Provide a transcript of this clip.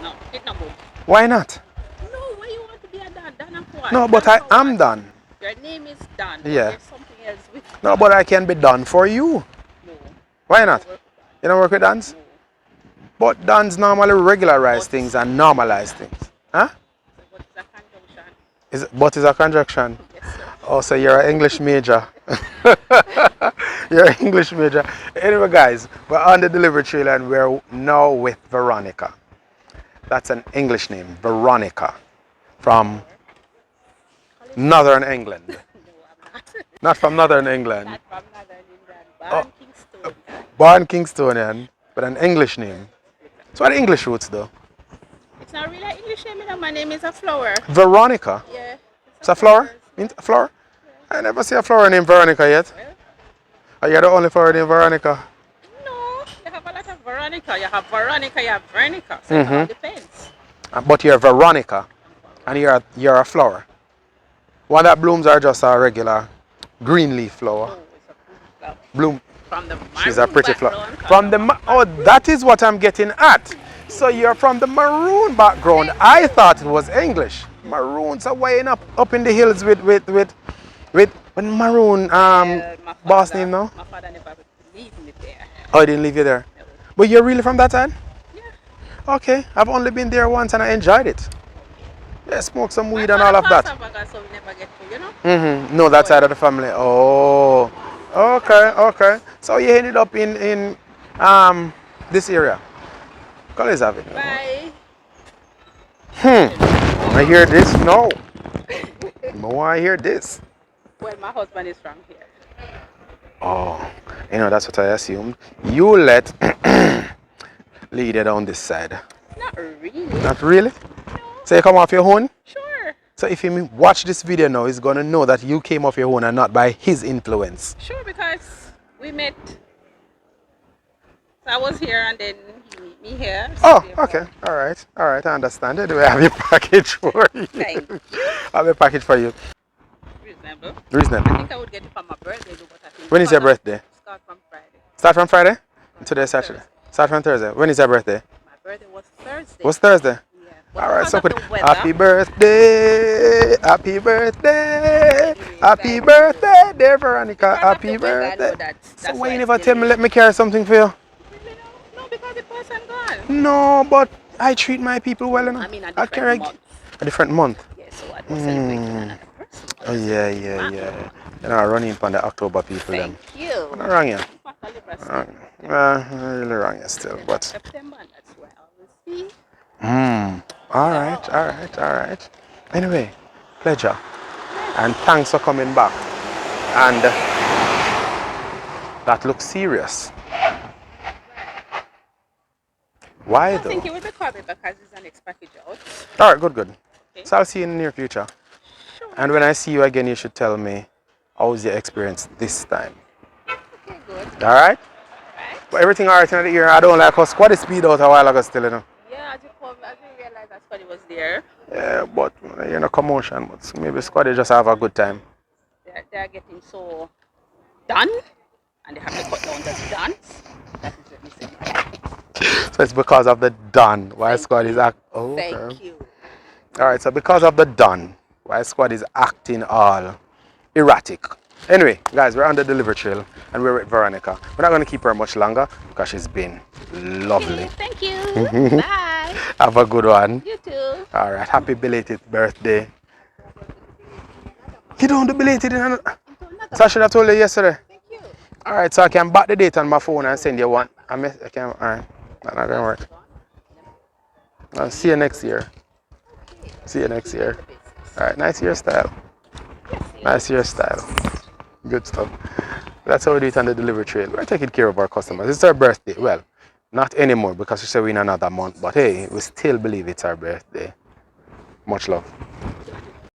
no, it no good. Why not? No, why you want to be a Dan? Dan and what? No, but Dan I for am what? done. Your name is Dan, but Yeah. there's something else with No, Dan. but I can be done for you. No, Why I don't not? work with Dan. You don't work with Dans? No. But Dans normally regularize But, things and normalize things. Huh? so what is a conjunction? But is a conjunction. Yes, sir. Oh, so you're an English major. You're an English major. Anyway, guys, we're on the delivery trailer and we're now with Veronica. That's an English name, Veronica, from Call it Northern England. no, I'm not. Not from Northern England. Not from Northern England. Oh, Born Kingston. born Kingstonian, but an English name. So what are the English roots though? It's not really an English name, you know. My name is a flower. Veronica. Yeah. It's a flower? Yeah. Means a flower? I never see a flower named Veronica yet. Well, Are you the only flower named Veronica? no, you have a lot of Veronica. You have Veronica, you have Veronica. So it all depends. But you're Veronica, and you're a flower. One that blooms are just a regular green leaf flower. Oh, it's a pretty flower. Bloom. From the She's a pretty flower. background, From the oh, that is what I'm getting at. So you're from the maroon background. I thought it was English. Maroons are way up in the hills with maroon my boss father, name now. my father never leave me there. Oh, I didn't leave you there. No. But you're really from that side? Yeah. Okay, I've only been there once and I enjoyed it. Yeah, smoke some weed My and all father of that. passed Vegas, so we never get to, you know. No, that side of the family. Oh, okay, okay. So you ended up in this area, College Avenue. Bye. I hear this. No, no, I hear this. Well, my husband is from here. Oh, that's what I assumed. You let lead it down this side. Not really. Not really. No. So you come off your own. Sure. So if you watch this video now, he's gonna know that you came off your own and not by his influence. Sure, because we met. So I was here and then he meet me here. So Oh, therefore- okay. All right. All right. I understand. Do I have your package for you? Thank you. I have a package for you. Reasonable. Reasonable. I think I would get it for my birthday, though, but I think When is your birthday? Start from Friday. Start from Friday? Today's Saturday. Start from Thursday. When is your birthday? My birthday was Thursday. What's Thursday? Yeah. But All right. because So of good. the weather, Happy birthday. Happy birthday. Happy birthday, dear Veronica. because of Happy the weather, I know birthday. that's So why why you it's never tell me delayed. let me carry something for you? Really, no, because the person gone. No, but I treat my people well enough. I mean, a I carry different month. a different month. Yeah, so I was celebrating another person. Oh yeah, yeah, yeah. You know, I run in from the October people them. Thank you. I'm not wrong, yeah. September, I'm really wrong, yeah, still, but. and that's where I will see. All right, all right, all right. Anyway, pleasure, and thanks for coming back. And that looks serious. Why I though? think it will be covered because it's the next package out. All right, good, good. Okay. So I'll see you in the near future. Sure. And when I see you again, you should tell me how's your experience this time. Okay, good. All right? Right. But everything all right in the ear. I don't like how squad speed out a while ago still, you know. Yeah, as you realize that's what it was there. Yeah, but you know, commotion. But maybe squad just have a good time. They're getting so done, and they have to cut down the dance. That is the reason. So it's because of the done why Thank squad you. is act. Oh, Thank okay. you. All right. So because of the done why squad is acting all erratic. Anyway, guys, we're on the delivery trail and we're with Veronica. We're not going to keep her much longer because she's been lovely. Okay, thank you. Bye. Have a good one. You too. All right. Happy belated birthday. You don't do belated in another. So I should have told you yesterday. Thank you. All right. So I can back the date on my phone and send you one. I can. All right. That's not going to work. I'll see you next year. See you next year. All right. Nice hairstyle. Nice hairstyle. Good stuff. That's how we do it on the delivery trail. We're taking care of our customers. It's our birthday. Well, not anymore because we say we're in another month. But hey, we still believe it's our birthday. Much love.